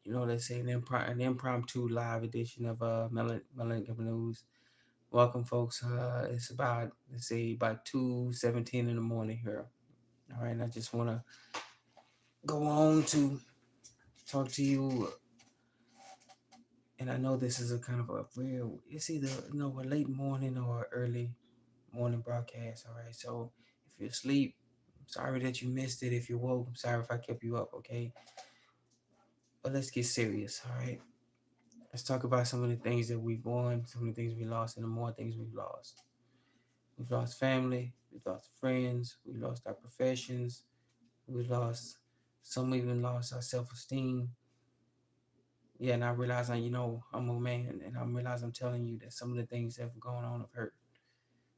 let's say an impromptu live edition of Melaninated News. Welcome, folks. It's about, let's say, about 2:17 in the morning here. All right, and I just want to go on to talk to you. And I know this is a kind of a real, it's either, a late morning or early morning broadcast. All right, so if you're asleep, I'm sorry that you missed it. If you're woke, I'm sorry if I kept you up, okay? But let's get serious, all right? Let's talk about some of the things that we've won, some of the things we lost, and the more things we've lost. We've lost family, we've lost friends, we lost our professions, we lost, some even lost our self-esteem. Yeah, and I realize, I'm a man, and I realize I'm telling you that some of the things that have gone on have hurt.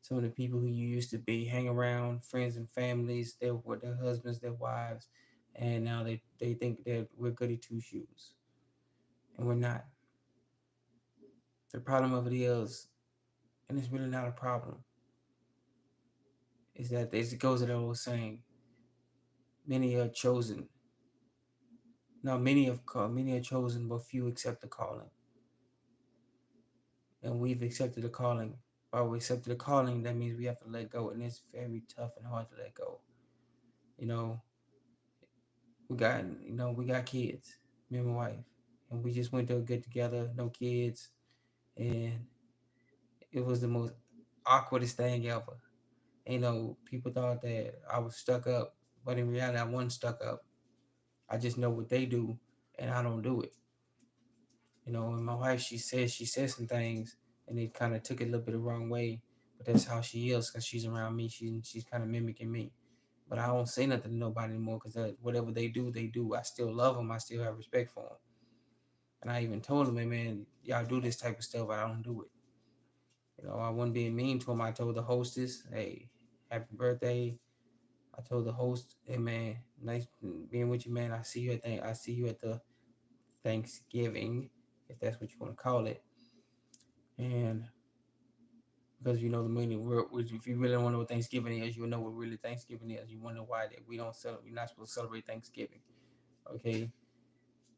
Some of the people who you used to be, hang around, friends and families, they were their husbands, their wives, and now they think that we're goody two shoes, and we're not. The problem of it is, and it's really not a problem, is that it goes to the old saying, many are chosen. Now, many are chosen, but few accept the calling. And we've accepted the calling. While we accepted the calling, that means we have to let go, and it's very tough and hard to let go. You know, we got kids, me and my wife, and we just went to a get together, no kids, and it was the most awkwardest thing ever. People thought that I was stuck up, but in reality, I wasn't stuck up. I just know what they do, and I don't do it. And my wife, she said some things, and it kind of took it a little bit the wrong way. But that's how she is, cause she's around me. She's kind of mimicking me. But I don't say nothing to nobody anymore, cause whatever they do, they do. I still love them. I still have respect for them. And I even told them, hey man, y'all do this type of stuff, but I don't do it. I wasn't being mean to them. I told the hostess, hey, happy birthday. I told the host, hey man, nice being with you, man. I see you at the Thanksgiving, if that's what you want to call it. And because the meaning, if you really want to know what Thanksgiving is, you'll know what really Thanksgiving is. You want to know why that we don't celebrate. We're not supposed to celebrate Thanksgiving, okay?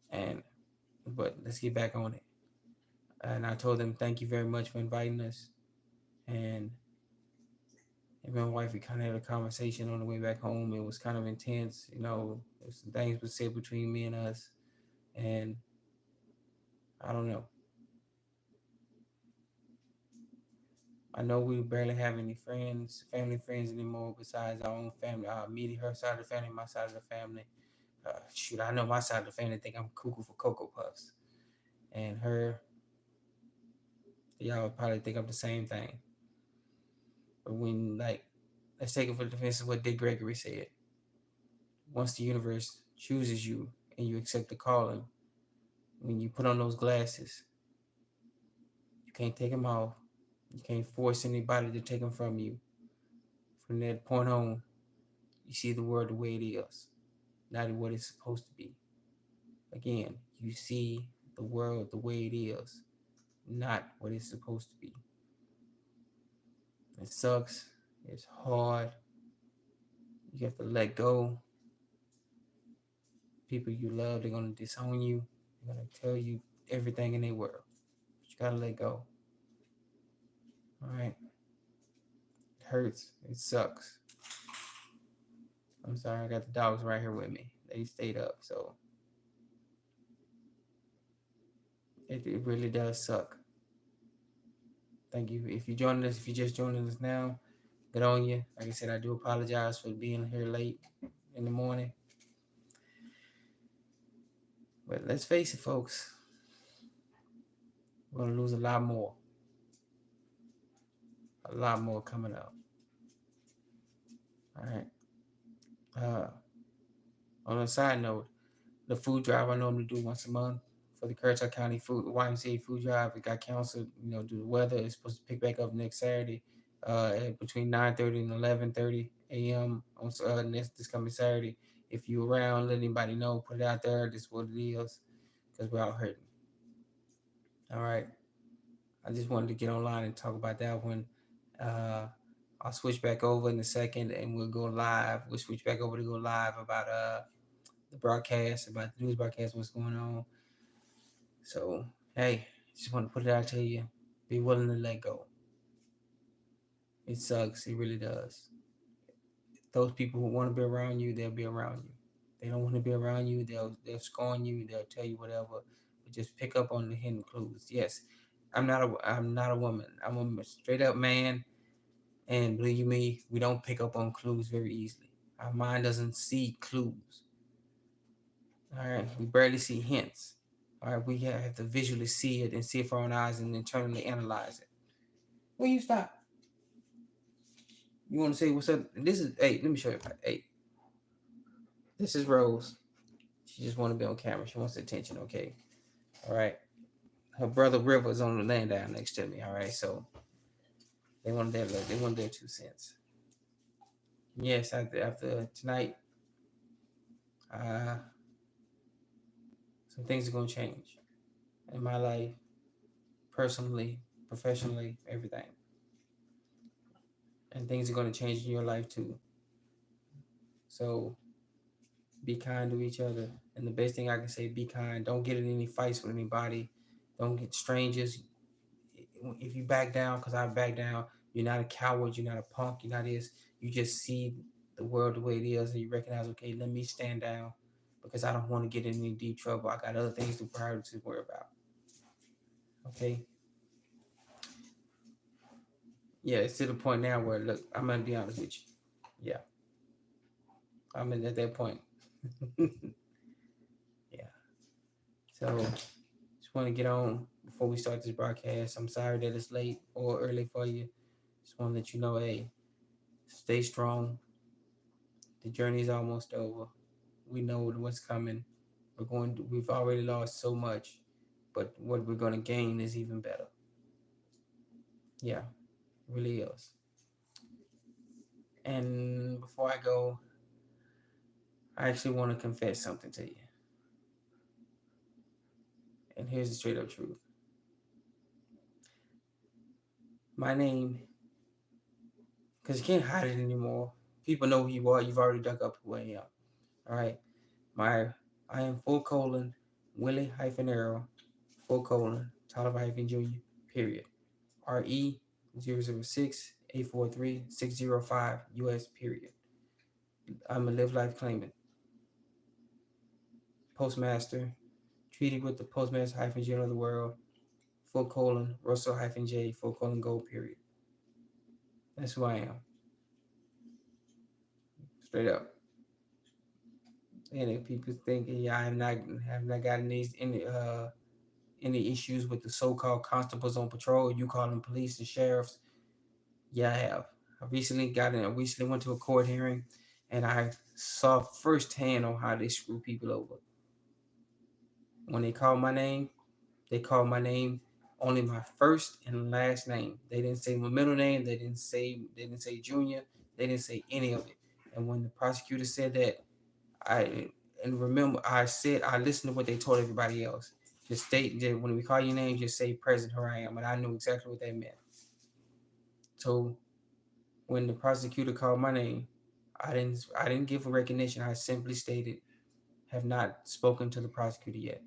And but let's get back on it. And I told them thank you very much for inviting us. And my wife, we kind of had a conversation on the way back home. It was kind of intense. Some things were said between me and us, and I don't know. I know we barely have any family friends anymore besides our own family. Her side of the family, my side of the family. Shoot, I know my side of the family think I'm cuckoo for Cocoa Puffs. And y'all probably think I'm the same thing. But let's take it for the defense of what Dick Gregory said. Once the universe chooses you and you accept the calling, when you put on those glasses, you can't take them off. You can't force anybody to take them from you. From that point on, you see the world the way it is, not what it's supposed to be. Again, you see the world the way it is, not what it's supposed to be. It sucks. It's hard. You have to let go. People you love, they're going to disown you. They're going to tell you everything in their world. But you got to let go. All right? It hurts. It sucks. I'm sorry. I got the dogs right here with me. They stayed up. So it really does suck. Thank you. If you're just joining us now, good on you. Like I said, I do apologize for being here late in the morning. But let's face it, folks. We're going to lose a lot more. A lot more coming up. All right. On a side note, the food drive I normally do once a month for the Currituck County YMCA food drive, it got canceled, due to the weather. It's supposed to pick back up next Saturday, between 9:30 and 11:30 a.m. on this coming Saturday. If you're around, let anybody know. Put it out there. This is what it is, because we're out hurting. All right. I just wanted to get online and talk about that one. I'll switch back over in a second, and we'll go live. We'll switch back over to go live about the broadcast, about the news broadcast, what's going on. So, hey, just want to put it out to you. Be willing to let go. It sucks. It really does. Those people who want to be around you, they'll be around you. They don't want to be around you. They'll scorn you. They'll tell you whatever. But just pick up on the hidden clues. Yes, I'm not a woman. I'm a straight up man. And believe me, we don't pick up on clues very easily. Our mind doesn't see clues. All right, we barely see hints. All right, we have to visually see it and see it for our own eyes and internally analyze it. Will you stop? You want to say what's up? This is hey. Let me show you. Hey, this is Rose. She just want to be on camera. She wants attention. Okay. All right. Her brother River is on the land down next to me. All right. So they want their 2 cents. Yes. After tonight, uh, some things are gonna change in my life, personally, professionally, everything, and things are gonna change in your life too. So be kind to each other. And the best thing I can say, be kind. Don't get in any fights with anybody. Don't get strangers. If you back down, because I back down, you're not a coward. You're not a punk. You're not this. You just see the world the way it is, and you recognize, okay, let me stand down because I don't want to get in any deep trouble. I got other things to priority to worry about. Okay. Yeah, it's to the point now where look, I'm gonna be honest with you. Yeah, I'm at that point. Yeah. So just want to get on before we start this broadcast. I'm sorry that it's late or early for you. Just want to let you know, hey, stay strong. The journey is almost over. We know what's coming. We've already lost so much, but what we're going to gain is even better. Yeah, it really is. And before I go, I actually want to confess something to you. And here's the straight up truth. My name, because you can't hide it anymore. People know who you are. You've already dug up who I am. All right. I am full colon Willie hyphen arrow full colon Tyler hyphen Junior period. RE 006 843 605 US period. I'm a live life claimant. Postmaster, treated with the Postmaster hyphen Journal of the World, full colon Russell hyphen J full colon gold period. That's who I am. Straight up. And if people think, yeah, I have not gotten any issues with the so-called constables on patrol, you call them police and sheriffs. Yeah, I have. I recently went to a court hearing, and I saw firsthand on how they screw people over. When they called my name only my first and last name. They didn't say my middle name. They didn't say Junior. They didn't say any of it. And when the prosecutor said that, I and remember I listened to what they told everybody else. Just state that when we call your name, just say present. Here I am, and I knew exactly what that meant. So when the prosecutor called my name, I didn't give a recognition. I simply stated have not spoken to the prosecutor yet.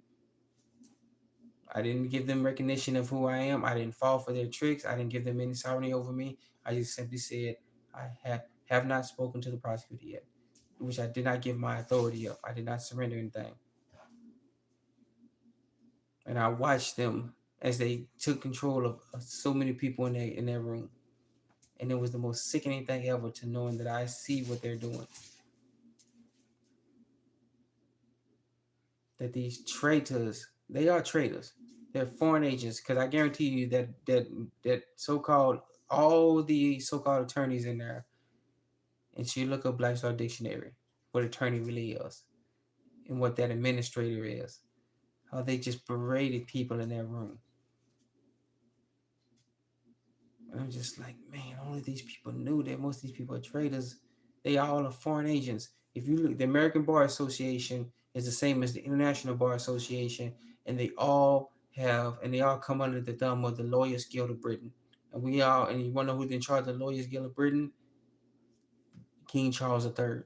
I didn't give them recognition of who I am. I didn't fall for their tricks. I didn't give them any sovereignty over me. I just simply said I have not spoken to the prosecutor yet, which I did not give my authority up. I did not surrender anything. And I watched them as they took control of so many people in their room. And it was the most sickening thing ever to knowing that I see what they're doing. That these traitors, they are traitors. They're foreign agents. Because I guarantee you that so-called all the so-called attorneys in there, and she look up Black Star Dictionary, what attorney really is, and what that administrator is. How they just berated people in their room. And I'm just like, man, only these people knew that most of these people are traitors. They all are foreign agents. If you look, the American Bar Association is the same as the International Bar Association, and they all come under the thumb of the Lawyers Guild of Britain. And you want to know who's in charge of the Lawyers Guild of Britain? King Charles III,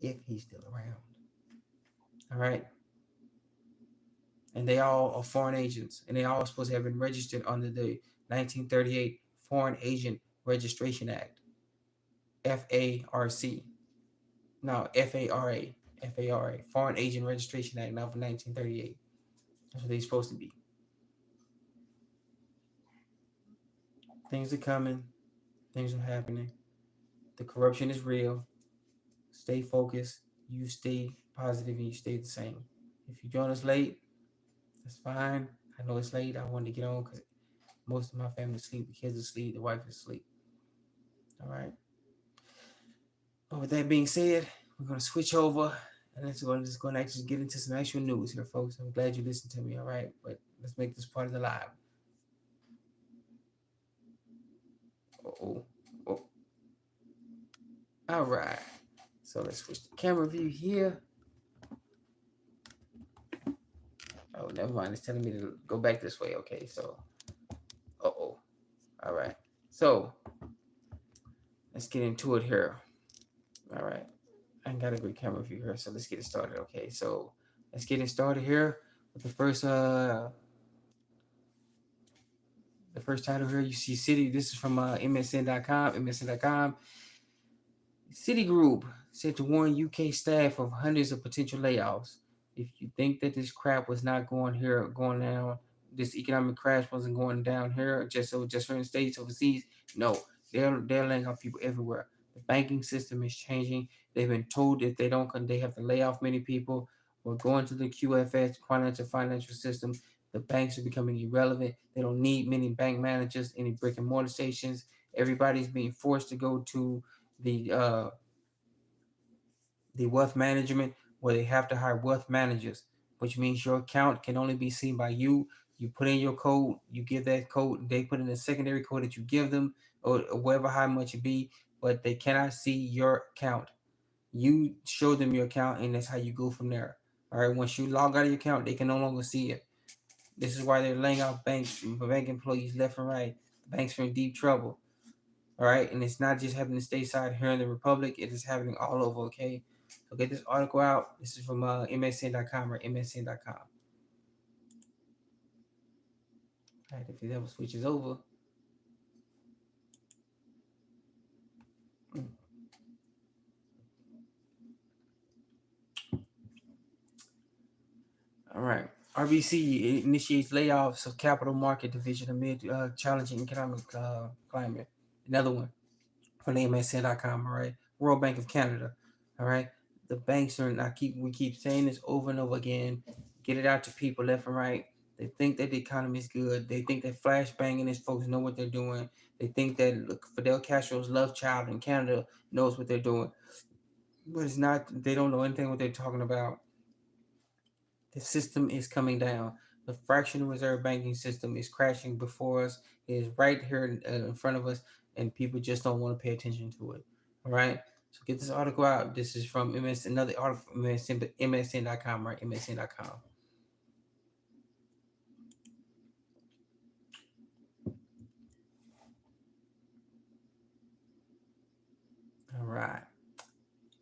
if he's still around. All right. and they all are foreign agents, and they all supposed to have been registered under the 1938 Foreign Agent Registration Act, FARC. No, FARA, FARA, Foreign Agent Registration Act, not from 1938. That's what they're supposed to be. Things are coming. Things are happening. The corruption is real. Stay focused. You stay positive and you stay the same. If you join us late, that's fine. I know it's late. I wanted to get on because most of my family is asleep. The kids are asleep. The wife is asleep. All right. But with that being said, we're gonna switch over and just going to actually get into some actual news here, folks. I'm glad you listened to me. All right, but let's make this part of the live. Oh, oh. All right. So let's switch the camera view here. Oh, never mind. It's telling me to go back this way. Okay, so, oh. All right. So, let's get into it here. All right. I ain't got a great camera view here, so let's get it started. Okay, so let's get it started here with the first title here. You see City. This is from MSN.com. MSN.com. Citigroup said to warn UK staff of hundreds of potential layoffs. If you think that this crap was not going down, this economic crash wasn't going down here, just certain states overseas. No, they're laying off people everywhere. The banking system is changing. They've been told if they don't, they have to lay off many people. We're going to the QFS, financial system. The banks are becoming irrelevant. They don't need many bank managers, any brick and mortar stations. Everybody's being forced to go to the uh, the wealth management where they have to hire wealth managers, which means your account can only be seen by you. You put in your code, you give that code, they put in a secondary code that you give them, or whatever how much it be, but they cannot see your account. You show them your account, and that's how you go from there. All right. Once you log out of your account, they can no longer see it. This is why they're laying off bank employees left and right. The banks are in deep trouble. All right, and it's not just happening stateside here in the Republic; it is happening all over. Okay, so get this article out. This is from MSN.com or MSN.com. All right, if it ever switches over. All right. RBC initiates layoffs of capital market division amid challenging economic climate. Another one from MSN.com. All right. World Bank of Canada. All right. The banks are not we keep saying this over and over again. Get it out to people left and right. They think that the economy is good. They think that flash banging is folks know what they're doing. They think that Fidel Castro's love child in Canada knows what they're doing. But it's not, they don't know anything what they're talking about. The system is coming down. The fractional reserve banking system is crashing before us. It is right here in front of us, and people just don't want to pay attention to it. All right. So get this article out. This is from MS, another article from MSN.com, right? MSN.com. All right.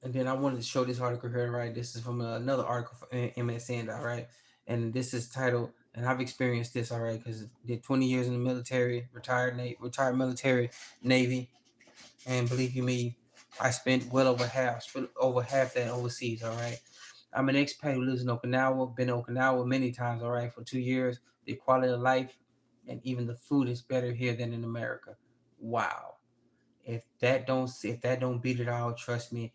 And then I wanted to show this article here, right? This is from another article from MSN, all right? And this is titled, and I've experienced this, all right, because I did 20 years in the military, retired military, Navy, and believe you me, I spent spent over half that overseas, all right? I'm an expat who lives in Okinawa, been to Okinawa many times, all right, for 2 years. The quality of life and even the food is better here than in America. Wow. If that don't beat it all, trust me,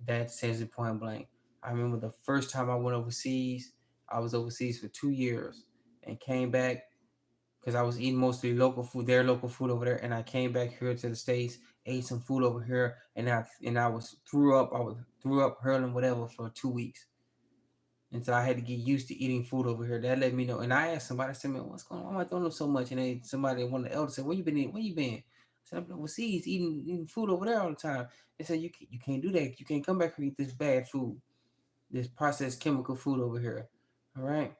that says it point blank. I remember the first time I went overseas. I was overseas for 2 years and came back because I was eating mostly local food, their local food over there, and I came back here to the States, ate some food over here, and I was threw up. I was threw up, hurling, whatever, for 2 weeks. And so I had to get used to eating food over here. That let me know. And I asked somebody, I said, man, what's going on? Why am I throwing up so much? And one of the elders said, where you been eating? Where you been? I said, I've been overseas eating food over there all the time. They said, you can't do that. You can't come back here and eat this bad food, this processed chemical food over here. All right.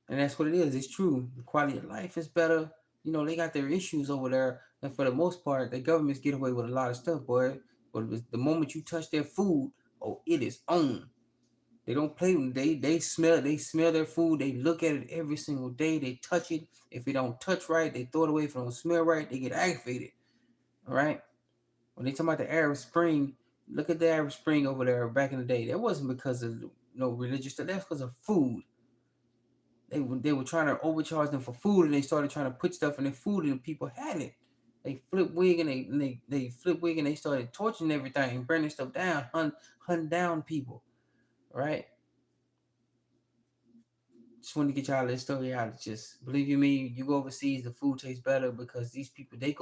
And that's what it is. It's true. The quality of life is better. You know, they got their issues over there. And for the most part, the governments get away with a lot of stuff, boy. But the moment you touch their food, oh, it is on. They don't play with it. They smell their food. They look at it every single day. They touch it. If it don't touch right, they throw it away. If it don't smell right, they get aggravated. All right. When they talk about the Arab Spring, look at the Arab Spring over there back in the day. That wasn't because of no religious stuff. That's because of food. They were trying to overcharge them for food, and they started trying to put stuff in their food, and people had it. They flip wig and they flip wig and they started torching everything, burning stuff down, hunt down people. Right? Just want to get y'all this story out. Just believe you me, you go overseas, the food tastes better because these people they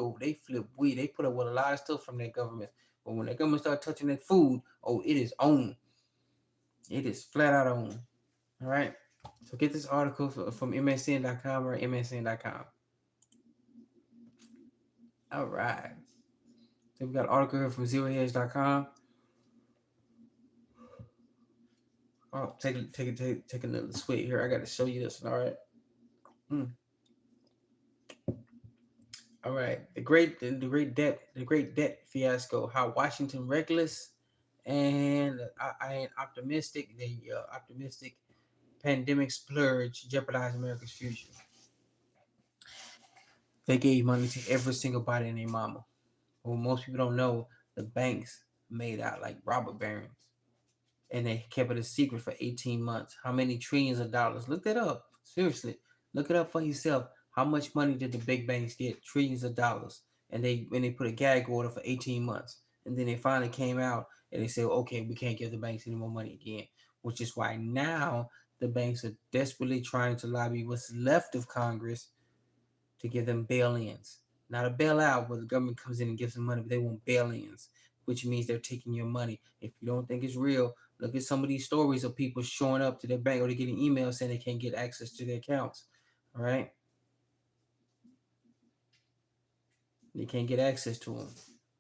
flip weed, they put up with a lot of stuff from their government. But when the government start touching that food, oh, it is on. It is flat out on. All right. So get this article from MSN.com or MSN.com. All right. So we got an article here from ZeroHedge.com. Oh, take another swig here. I got to show you this one. All right. Mm. All right. The great debt fiasco. How Washington reckless and I ain't optimistic. The optimistic pandemic splurge jeopardize America's future. They gave money to every single body and their mama. Well, most people don't know the banks made out like robber barons, and they kept it a secret for 18 months. How many trillions of dollars? Look that up. Seriously, look it up for yourself. How much money did the big banks get? Trillions of dollars, and they put a gag order for 18 months, and then they finally came out and they said, okay, we can't give the banks any more money again, which is why now the banks are desperately trying to lobby what's left of Congress to give them bail-ins. Not a bailout where the government comes in and gives them money, but they want bail-ins, which means they're taking your money. If you don't think it's real, look at some of these stories of people showing up to their bank or they're getting emails saying they can't get access to their accounts. All right? They can't get access to them.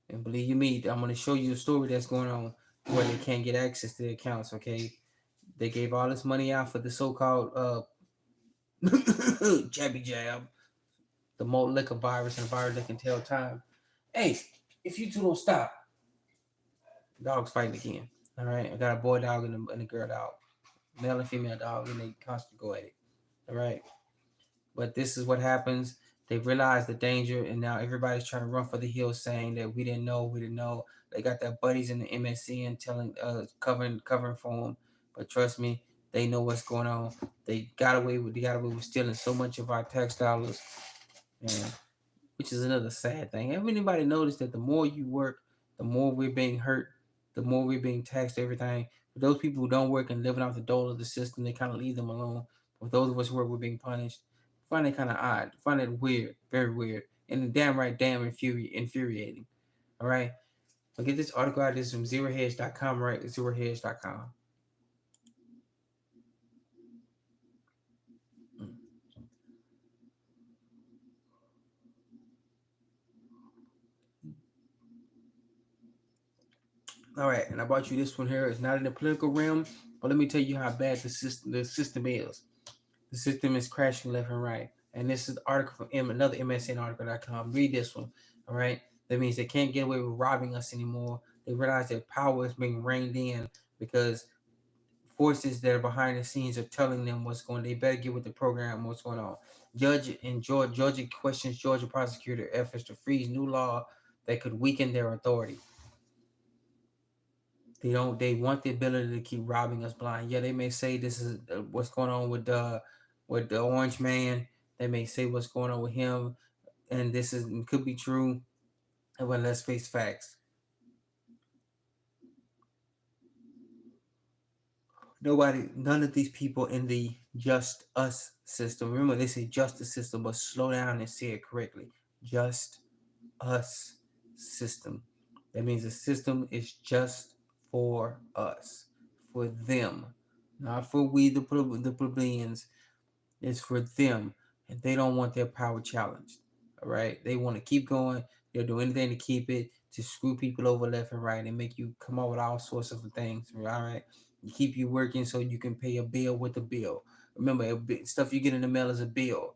And believe you me, I'm going to show you a story that's going on where they can't get access to their accounts, okay? They gave all this money out for the so-called jabby jab, the malt liquor virus, and a virus that can tell time. Hey, if you two don't stop, dogs fighting again. All right, I got a boy dog and a girl dog, male and female dog, and they constantly go at it. All right, but this is what happens. They realize the danger, and now everybody's trying to run for the hills, saying that we didn't know, we didn't know. They got their buddies in the MSN telling, covering for them. But trust me, they know what's going on. They got away with stealing so much of our tax dollars, and which is another sad thing. Have anybody noticed that the more you work, the more we're being hurt, the more we're being taxed, everything. For those people who don't work and living off the dole of the system, they kind of leave them alone. For those of us who work, we're being punished. I find it kind of odd. I find it weird, very weird, and damn infuriating. All right. So get this article out. This is from ZeroHedge.com, right? ZeroHedge.com. All right, and I brought you this one here. It's not in the political realm, but let me tell you how bad the system is. The system is crashing left and right. And this is the article from another MSNarticle.com. Read this one. All right. That means they can't get away with robbing us anymore. They realize that power is being reined in because forces that are behind the scenes are telling them what's going on. They better get with the program, what's going on. Georgia questions Georgia prosecutor efforts to freeze new law that could weaken their authority. They want the ability to keep robbing us blind. Yeah, they may say this is what's going on with the orange man. They may say what's going on with him, and this is could be true. But let's face facts. None of these people in the just us system. Remember, they say justice system, but slow down and say it correctly. Just us system. That means the system is just for us, for them, not for we the plebeians. It's for them, and they don't want their power challenged. All right, they want to keep going. They'll do anything to keep it, to screw people over left and right, and make you come up with all sorts of things. All right, keep you working so you can pay a bill with a bill. Remember, stuff you get in the mail is a bill.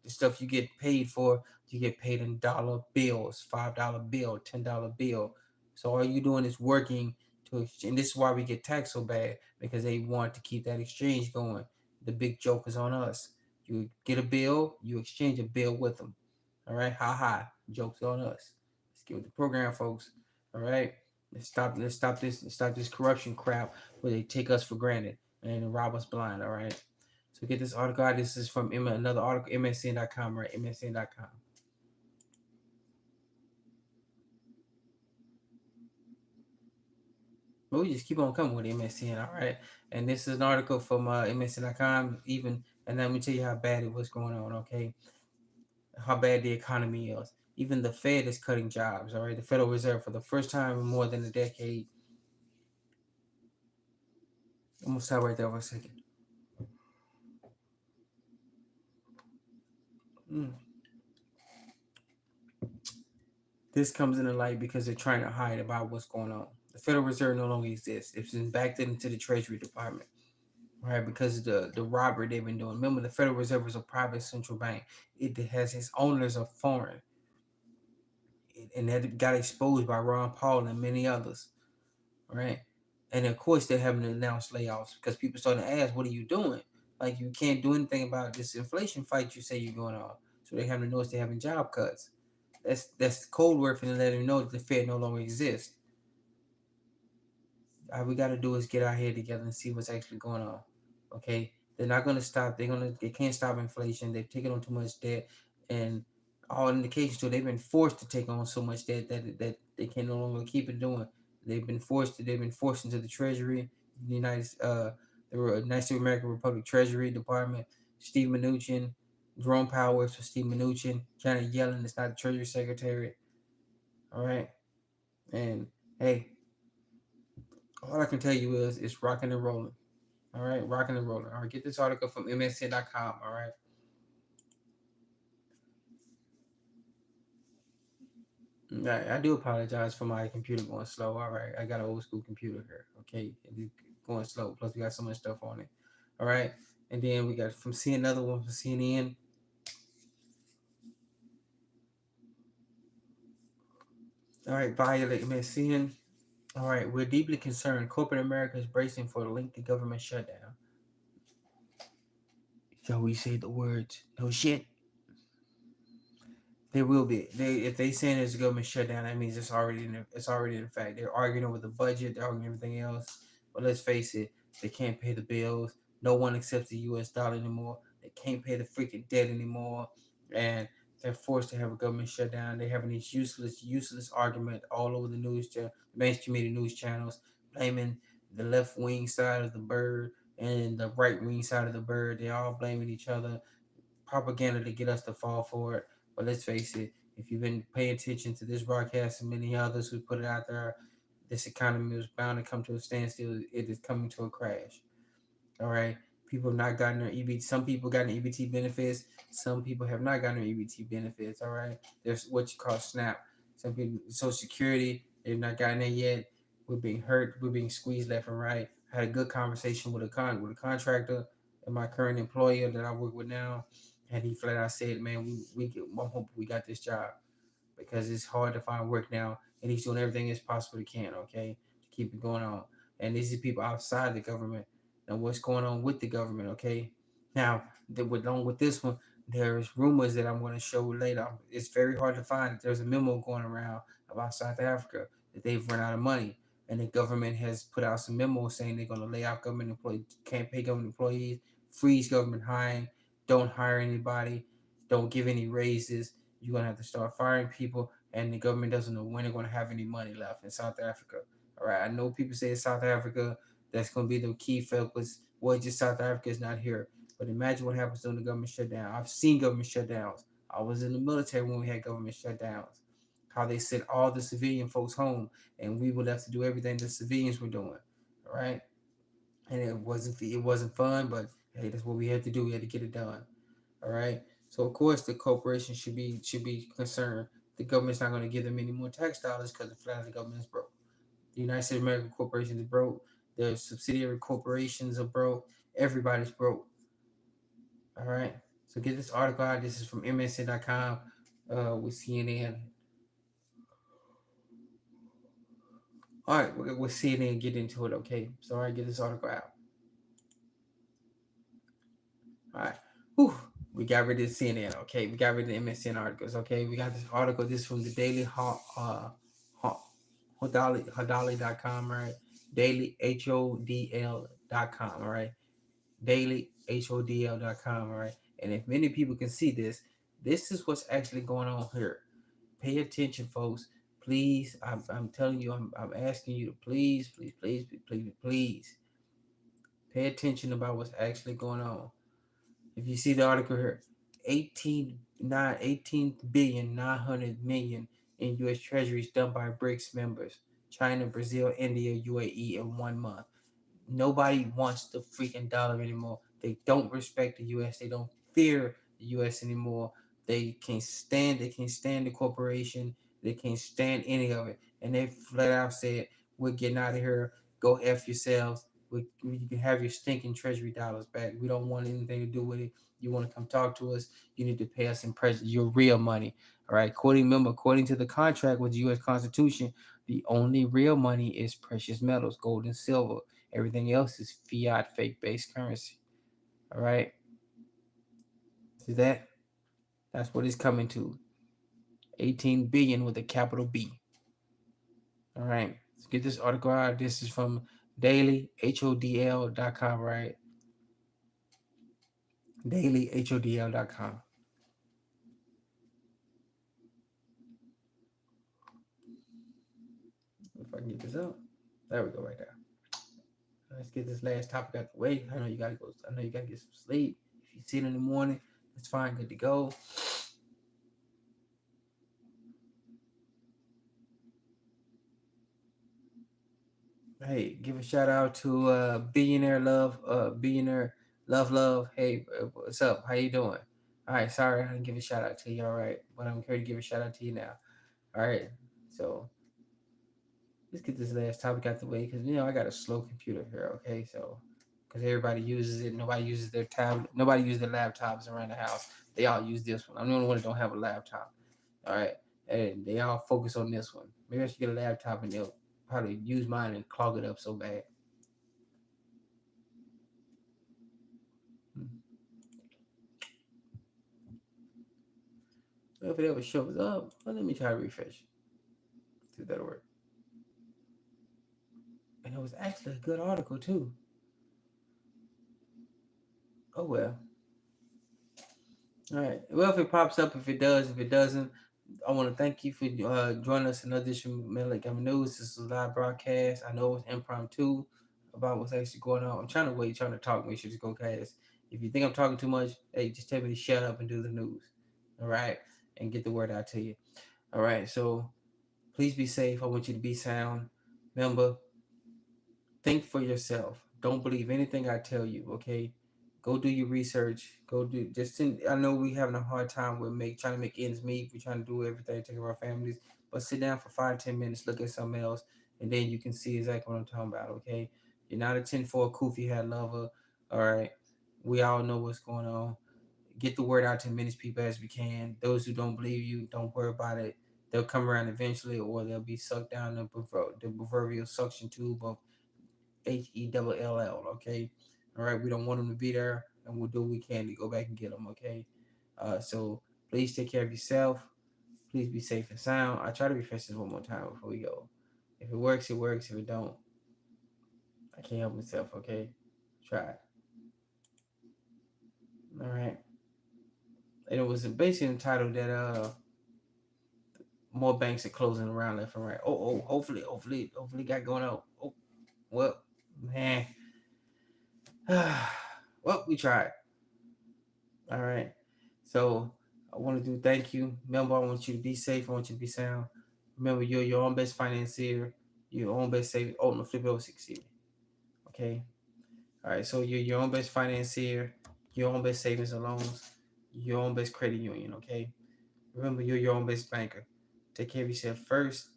The stuff you get paid for, you get paid in dollar bills, $5 bill, $10 bill. So all you're doing is working and this is why we get taxed so bad, because they want to keep that exchange going. The big joke is on us. You get a bill, you exchange a bill with them. All right, ha ha. Jokes on us. Let's get with the program, folks. All right, let's stop this corruption crap where they take us for granted and rob us blind. All right. So get this article out. This is from another article, MSN.com, right? MSN.com. But we just keep on coming with MSN, all right? And this is an article from MSN.com, even, and let me tell you how bad it was going on, okay? How bad the economy is. Even the Fed is cutting jobs, all right? The Federal Reserve, for the first time in more than a decade. I'm gonna stop right there for a second. Mm. This comes into light because they're trying to hide about what's going on. The Federal Reserve no longer exists. It's been backed into the Treasury Department, right? Because of the robbery they've been doing. Remember, the Federal Reserve is a private central bank. It has its owners are foreign, and that got exposed by Ron Paul and many others, right? And of course, they're having to announce layoffs because people starting to ask, "What are you doing? Like, you can't do anything about this inflation fight you say you're going on." So they have to notice they're having job cuts. That's code word for them letting them know that the Fed no longer exists. All we got to do is get our head together and see what's actually going on. Okay, they're not going to stop. They can't stop inflation. They've taken on too much debt, and all indications to they've been forced to take on so much debt that they can no longer keep it doing. They've been forced into the Treasury, the United States of American Republic Treasury Department. Steve Mnuchin, Jerome Powell works for Steve Mnuchin. Janet Yellen is not the Treasury Secretary. All right, and hey, all I can tell you is it's rocking and rolling. All right, rocking and rolling. All right, get this article from MSN.com. All right. I do apologize for my computer going slow. All right, I got an old school computer here. Okay, it's going slow. Plus, we got so much stuff on it. All right, and then we got from see another one from CNN. All right, violate MSN. All right, we're deeply concerned. Corporate America is bracing for a lengthy government shutdown. So we say the words, no shit. There will be. If they saying there's a government shutdown, that means it's already in fact. They're arguing over the budget, they're arguing everything else. But let's face it, they can't pay the bills. No one accepts the US dollar anymore. They can't pay the freaking debt anymore. And they're forced to have a government shutdown. They're having these useless argument all over the mainstream media news channels, blaming the left wing side of the bird and the right wing side of the bird. They're all blaming each other, propaganda to get us to fall for it. But let's face it, if you've been paying attention to this broadcast and many others who put it out there, this economy was bound to come to a standstill. It is coming to a crash. All right. People have not gotten their EBT. Some people got EBT benefits. Some people have not gotten their EBT benefits. All right. There's what you call SNAP. Some people, Social Security, they've not gotten it yet. We're being hurt. We're being squeezed left and right. I had a good conversation with a contractor and my current employer that I work with now, and he flat out said, "Man, I hope we got this job." Because it's hard to find work now, and he's doing everything as possibly can, okay, to keep it going on. And these are people outside the government. And what's going on with the government, okay? Now, along with this one, there's rumors that I'm going to show later. It's very hard to find. There's a memo going around about South Africa that they've run out of money, and the government has put out some memos saying they're going to lay off government employees, can't pay government employees, freeze government hiring, don't hire anybody, don't give any raises. You're gonna have to start firing people, and the government doesn't know when they're gonna have any money left in South Africa. All right, I know people say it's South Africa. That's gonna be the key focus. Well, just South Africa is not here. But imagine what happens during the government shutdown. I've seen government shutdowns. I was in the military when we had government shutdowns. How they sent all the civilian folks home, and we would have to do everything the civilians were doing. All right, and it wasn't fun, but hey, that's what we had to do. We had to get it done. All right. So of course the corporation should be concerned. The government's not going to give them any more tax dollars because the flat of the government is broke. The United States American corporation is broke. The subsidiary corporations are broke. Everybody's broke. All right. So get this article out. This is from MSN.com with CNN. All right, we'll see it and get into it. Okay, so all right, get this article out. All right, whew, we got rid of CNN. Okay, we got rid of the MSN articles. Okay, we got this article. This from the Daily Hodali.com. Right, Daily HODL.com. All right, Daily HODL.com. All right, and if many people can see this, this is what's actually going on here. Pay attention, folks. Please, I'm telling you, I'm asking you to please pay attention about what's actually going on. If you see the article here, 18 billion 900 million in U.S. Treasuries done by BRICS members, China, Brazil, India, UAE in 1 month. Nobody wants the freaking dollar anymore. They don't respect the U.S. They don't fear the U.S. anymore. They can't stand the corporation. They can't stand any of it. And they flat out said, "We're getting out of here. Go f yourselves. You can have your stinking treasury dollars back. We don't want anything to do with it. You want to come talk to us? You need to pay us in your real money." All right. According to the contract with the U.S. Constitution, the only real money is precious metals, gold and silver. Everything else is fiat, fake based currency. All right. See that? That's what it's coming to. 18 billion with a capital B. All right. Let's get this article out. This is from dailyhodl.com, right? Dailyhodl.com. If I can get this up. There we go, right there. Let's get this last topic out the way. I know you gotta go. I know you gotta get some sleep. If you see it in the morning, it's fine, good to go. Hey, give a shout out to billionaire love. Hey, what's up? How you doing? All right, sorry I didn't give a shout out to you. All right, but I'm here to give a shout out to you now. All right, so let's get this last topic out the way because I got a slow computer here. Okay, so because everybody uses it, nobody uses their tablet, nobody uses their laptops around the house. They all use this one. I'm the only one that don't have a laptop. All right, and they all focus on this one. Maybe I should get a laptop and they'll probably use mine and clog it up so bad. Hmm. If it ever shows up, well, let me try to refresh. See if that'll work. And it was actually a good article too. Oh well. All right. Well, if it pops up, if it does, if it doesn't, I want to thank you for joining us in another edition of Melaninated News. This is a live broadcast. I know it's impromptu about what's actually going on. I'm trying to wait, trying to talk, make sure it's go cast. If you think I'm talking too much, hey, just tell me to shut up and do the news. All right, and get the word out to you. All right. So please be safe. I want you to be sound. Remember, think for yourself. Don't believe anything I tell you, okay? Go do your research. Go do just I know we having a hard time with trying to make ends meet. We're trying to do everything to take care of our families. But sit down for 5-10 minutes, look at something else, and then you can see exactly what I'm talking about, okay? You're not a 10-4 Koofy hat lover. All right. We all know what's going on. Get the word out to as many people as we can. Those who don't believe you, don't worry about it. They'll come around eventually, or they'll be sucked down the proverbial suction tube of HELL. Okay, all right. We don't want them to be there, and we'll do what we can to go back and get them. Okay, so please take care of yourself. Please be safe and sound. I try to refresh this one more time before we go. If it works, it works. If it don't, I can't help myself. Okay, try it. All right. And it was basically entitled that more banks are closing around left and right. Hopefully got going on. Oh, well, man. Well, we tried. All right. So I want to do thank you. Remember, I want you to be safe. I want you to be sound. Remember, you're your own best financier, your own best saving. Oh, no, flip it over 60. Okay. All right. So you're your own best financier, your own best savings and loans, your own best credit union. Okay. Remember, you're your own best banker. Take care of yourself first,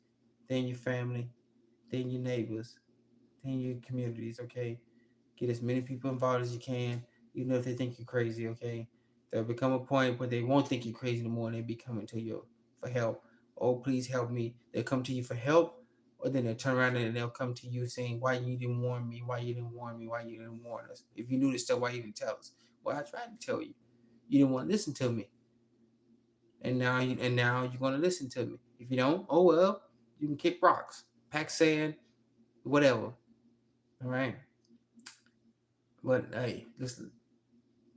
then your family, then your neighbors, then your communities. Okay. Get as many people involved as you can, even if they think you're crazy, okay? There'll become a point where they won't think you're crazy anymore and they'll be coming to you for help. Oh, please help me. They'll come to you for help, or then they'll turn around and they'll come to you saying, "Why you didn't warn me? Why you didn't warn me? Why you didn't warn us? If you knew this stuff, why you didn't tell us?" Well, I tried to tell you. You didn't want to listen to me, and now you're gonna listen to me. If you don't, oh well, you can kick rocks, pack sand, whatever. All right. But hey, listen,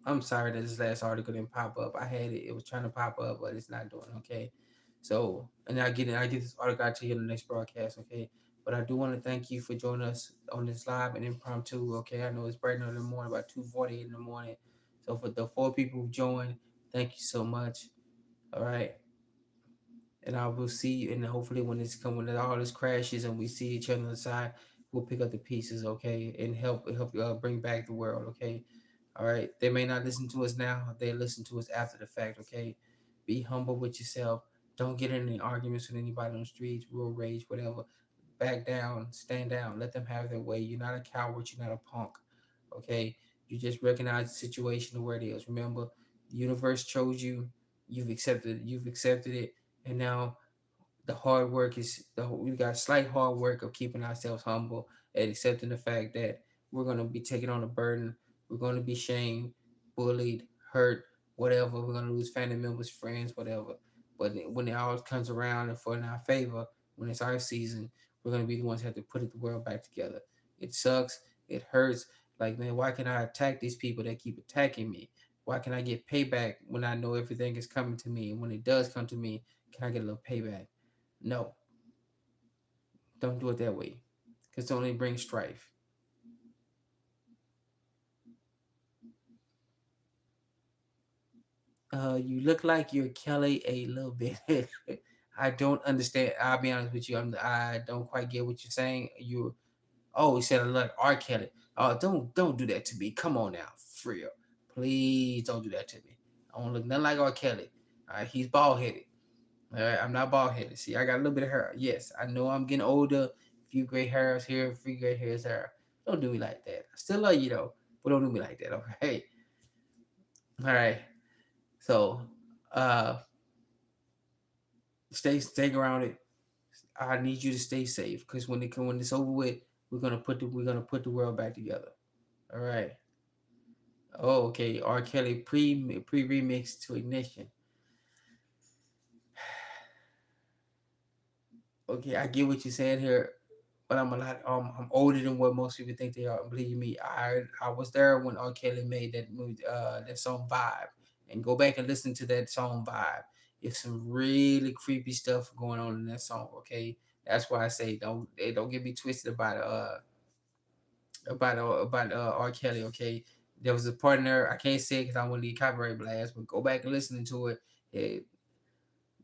I'm sorry that this last article didn't pop up. I had it; it was trying to pop up, but it's not doing okay. So, and I get this article out to you in the next broadcast, okay? But I do want to thank you for joining us on this live and impromptu, okay? I know it's bright in the morning, about 2:40 in the morning. So for the 4 people who joined, thank you so much. All right. And I will see you, and hopefully when all this crashes and we see each other on the side, we'll pick up the pieces, okay? And help bring back the world, okay? All right. They may not listen to us now. They listen to us after the fact. Okay. Be humble with yourself. Don't get in any arguments with anybody on the streets, road rage, whatever. Back down, stand down. Let them have their way. You're not a coward. You're not a punk. Okay. You just recognize the situation where it is. Remember, the universe chose you. You've accepted. You've accepted it, and now the hard work is we got slight hard work of keeping ourselves humble and accepting the fact that we're going to be taking on a burden. We're going to be shamed, bullied, hurt, whatever. We're going to lose family members, friends, whatever. But when it all comes around and for in our favor, when it's our season, we're going to be the ones who have to put the world back together. It sucks. It hurts. Like, man, why can I attack these people that keep attacking me? Why can I get payback when I know everything is coming to me? And when it does come to me, can I get a little payback? No, don't do it that way, because it only brings strife. You look like you're Kelly a little bit. I don't understand. I'll be honest with you. I don't quite get what you're saying. You said I look R. Kelly. Oh, don't do that to me. Come on now, for real. Please don't do that to me. I don't look nothing like R. Kelly. All right, he's bald headed. All right, I'm not bald headed. See, I got a little bit of hair. Yes, I know I'm getting older. A few gray hairs here, a few gray hairs there. Don't do me like that. I still love you though, but don't do me like that. Okay. All right. So, uh, stay around it. I need you to stay safe because when it's over with, we're gonna put the world back together. All right. Oh, okay. R. Kelly pre remix to Ignition. Okay, I get what you're saying here, but I'm older than what most people think they are. Believe me, I was there when R. Kelly made that movie, that song Vibe, and go back and listen to that song Vibe. It's some really creepy stuff going on in that song. Okay, that's why I say don't get me twisted about R. Kelly. Okay, there was a part in there I can't say because I want to leave copyright blast, but go back and listen to it. It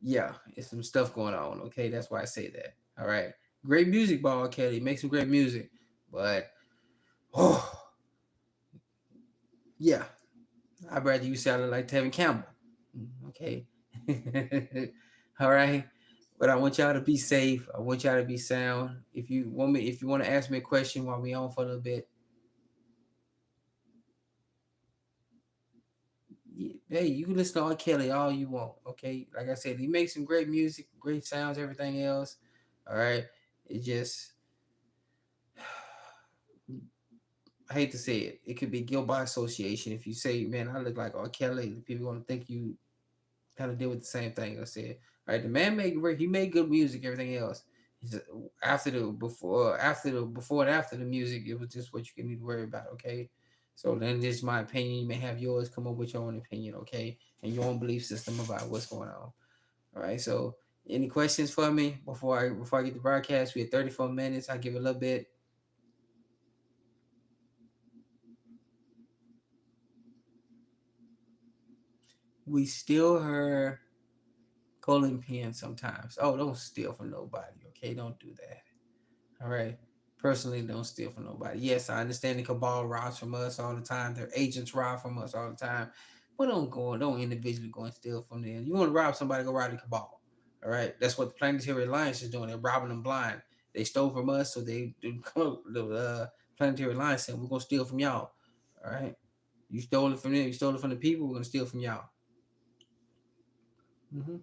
yeah, it's some stuff going on. Okay, that's why I say that. All right, great music by R. Kelly. Make some great music, but oh yeah, I'd rather you sounded like Tevin Campbell. Okay, all right. But I want y'all to be safe. I want y'all to be sound. If you want to ask me a question while we on for a little bit, hey, you can listen to R. Kelly all you want. Okay, like I said, he makes some great music, great sounds, everything else. All right, it just I hate to say it, it could be guilt by association. If you say, "Man, I look like R. Kelly," people gonna think you kind of deal with the same thing. I said, all right, the man made good music, everything else. He said, before and after the music, it was just what you can need to worry about. Okay, so then this is my opinion. You may have yours. Come up with your own opinion. Okay, and your own belief system about what's going on. All right. So, any questions for me before I get the broadcast? We had 34 minutes. I give it a little bit. We still hear Colin Penn sometimes. Oh, don't steal from nobody. Okay, don't do that. All right. Personally, don't steal from nobody. Yes, I understand the cabal robs from us all the time. Their agents rob from us all the time. But don't individually go and steal from them. You want to rob somebody, go rob the cabal. All right. That's what the Planetary Alliance is doing. They're robbing them blind. They stole from us, so the Planetary Alliance said, we're gonna steal from y'all. All right. You stole it from them, you stole it from the people, we're gonna steal from y'all. Mm-hmm.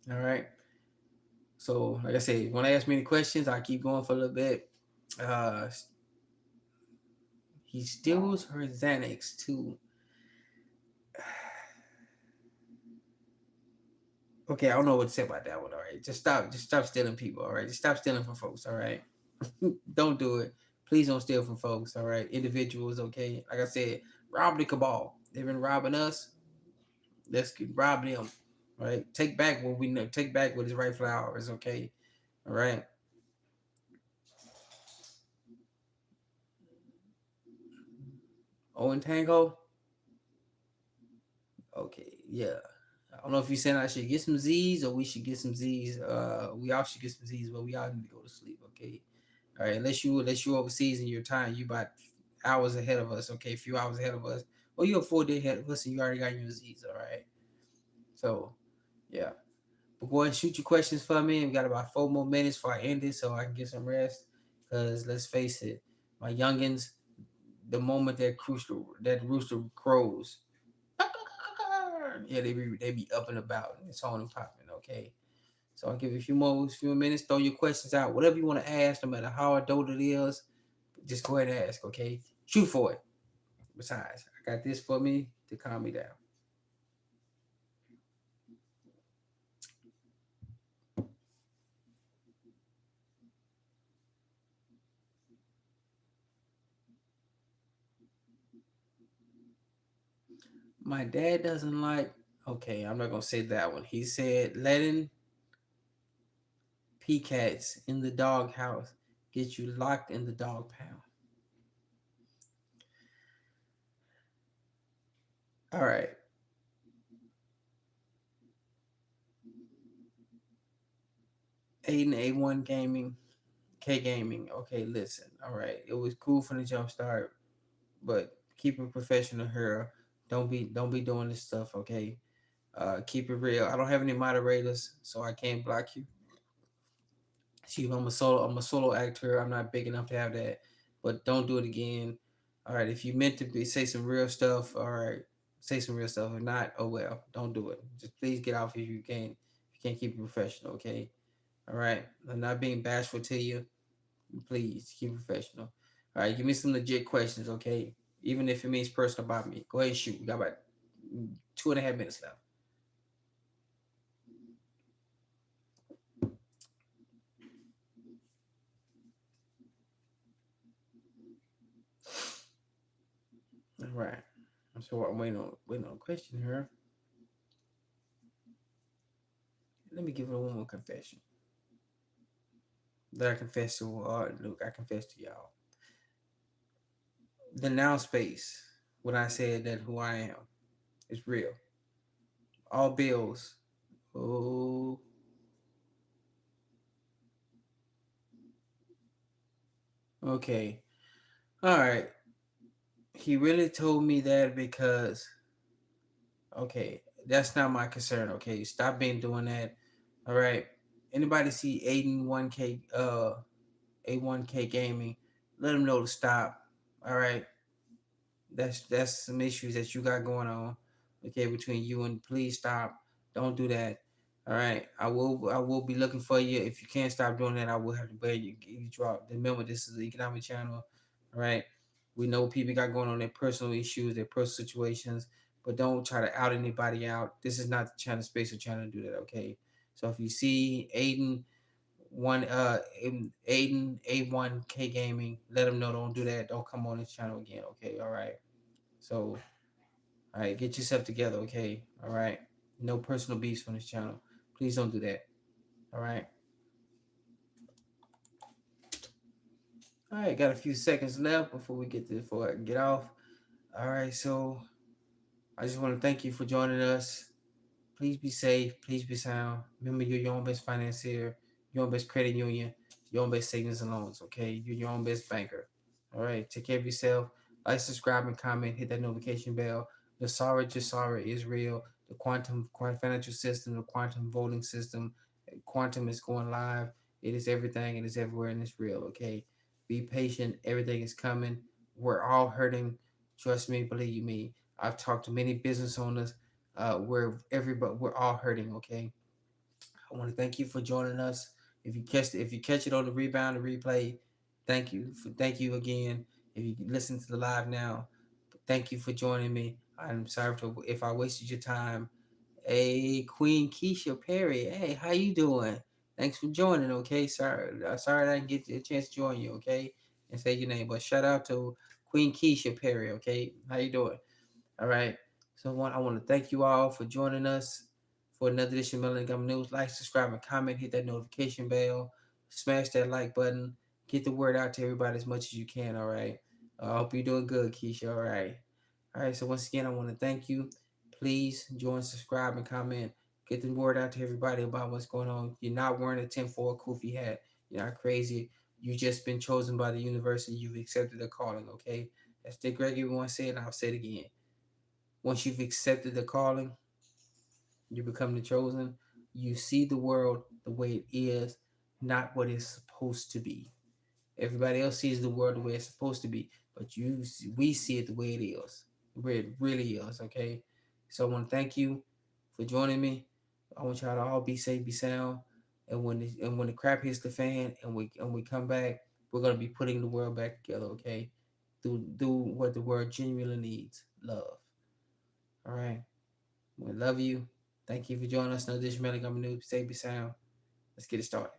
All right. So, like I said, if you want to ask me any questions, I'll keep going for a little bit. Uh, he steals her Xanax too. Okay, I don't know what to say about that one. All right, just stop stealing people. All right, just stop stealing from folks. All right, don't do it. Please don't steal from folks. All right, individuals. Okay, like I said, rob the cabal. They've been robbing us. Let's rob them. All right, take back what we know. Take back what is rightful ours. Okay, all right. Owen Tango. Okay, yeah. I don't know if you saying I should get some Z's or we should get some Z's. We all should get some Z's, but we all need to go to sleep. Okay. All right. Unless you overseas in your time, you about hours ahead of us. Okay, a few hours ahead of us. Well, you're a 4 day ahead of us, and you already got your Z's. All right. So yeah. But go ahead and shoot your questions for me. We got about 4 more minutes before I end it, so I can get some rest. Cause let's face it, my youngins, the moment that rooster crows, yeah, they be up and about and it's on and popping. Okay, so I'll give you a few minutes. Throw your questions out, whatever you want to ask, no matter how adult it is. Just go ahead and ask. Okay, shoot for it. Besides, I got this for me to calm me down. My dad doesn't like. Okay, I'm not gonna say that one. He said letting cats in the doghouse get you locked in the dog pound. All right, Aiden A1 Gaming, K Gaming. Okay, listen. All right, it was cool from the jump start, but keep it professional here. Don't be doing this stuff. Okay, keep it real. I don't have any moderators, so I can't block you. See, I'm a solo actor. I'm not big enough to have that, but don't do it again. All right, if you meant to say some real stuff, all right, say some real stuff. If not, oh well, don't do it. Just please get off if you can. If you can't keep it professional, okay? All right, I'm not being bashful to you. Please keep it professional. All right, give me some legit questions, okay? Even if it means personal about me. Go ahead and shoot. We got about 2.5 minutes left. All right. So I'm waiting on a question here. Let me give it one more confession. That I confess to look, I confess to y'all. The now space, when I said that who I am is real. All bills. Oh, okay. All right. He really told me that because okay, that's not my concern. Okay, stop being doing that. All right. Anybody see Aiden 1K A1K gaming? Let them know to stop. All right. That's some issues that you got going on. Okay, between you and please stop. Don't do that. All right. I will be looking for you. If you can't stop doing that, I will have to bear you drop. Remember, this is the economic channel. All right. We know people got going on their personal issues, their personal situations, but don't try to out anybody out. This is not the channel space or channel to do that. Okay. So if you see Aiden A1K Gaming, let them know don't do that. Don't come on this channel again. Okay. All right. So all right, get yourself together, okay? All right. No personal beefs on this channel. Please don't do that. All right. All right, got a few seconds left before I get off. All right, so I just want to thank you for joining us. Please be safe. Please be sound. Remember, you're your own best financier, your own best credit union, your own best savings and loans. Okay, you're your own best banker. All right, take care of yourself. Like, subscribe, and comment. Hit that notification bell. The Sara Jasara is real. The quantum financial system, the quantum voting system, quantum is going live. It is everything. It is everywhere, and it's real. Okay, be patient. Everything is coming. We're all hurting. Trust me, believe me. I've talked to many business owners we're all hurting. Okay, I want to thank you for joining us. If you catch it on the rebound, the replay, thank you again. If you listen to the live now, thank you for joining me. I'm sorry if I wasted your time. Hey, Queen Keisha Perry. Hey, how you doing? Thanks for joining. Okay, sorry I didn't get a chance to join you. Okay, and say your name, but shout out to Queen Keisha Perry. Okay, how you doing? All right. So I want to thank you all for joining us for another edition of Melaninited Economic News. Like, subscribe, and comment. Hit that notification bell. Smash that like button. Get the word out to everybody as much as you can. All right. I hope you're doing good, Keisha. All right. All right. So once again, I want to thank you. Please join, subscribe, and comment. Get the word out to everybody about what's going on. You're not wearing a 10-4 Koofy hat. You're not crazy. You just been chosen by the university. You've accepted a calling. Okay. As Dick Gregory once said, and I'll say it again. Once you've accepted the calling, you become the chosen. You see the world the way it is, not what it's supposed to be. Everybody else sees the world the way it's supposed to be, but we see it the way it is, where it really is. Okay, so I want to thank you for joining me. I want y'all to all be safe, be sound, and when the crap hits the fan and we come back, we're gonna be putting the world back together. Okay, do what the world genuinely needs: love. All right. We love you. Thank you for joining us. No disrespect, I'm new. Stay be sound. Let's get it started.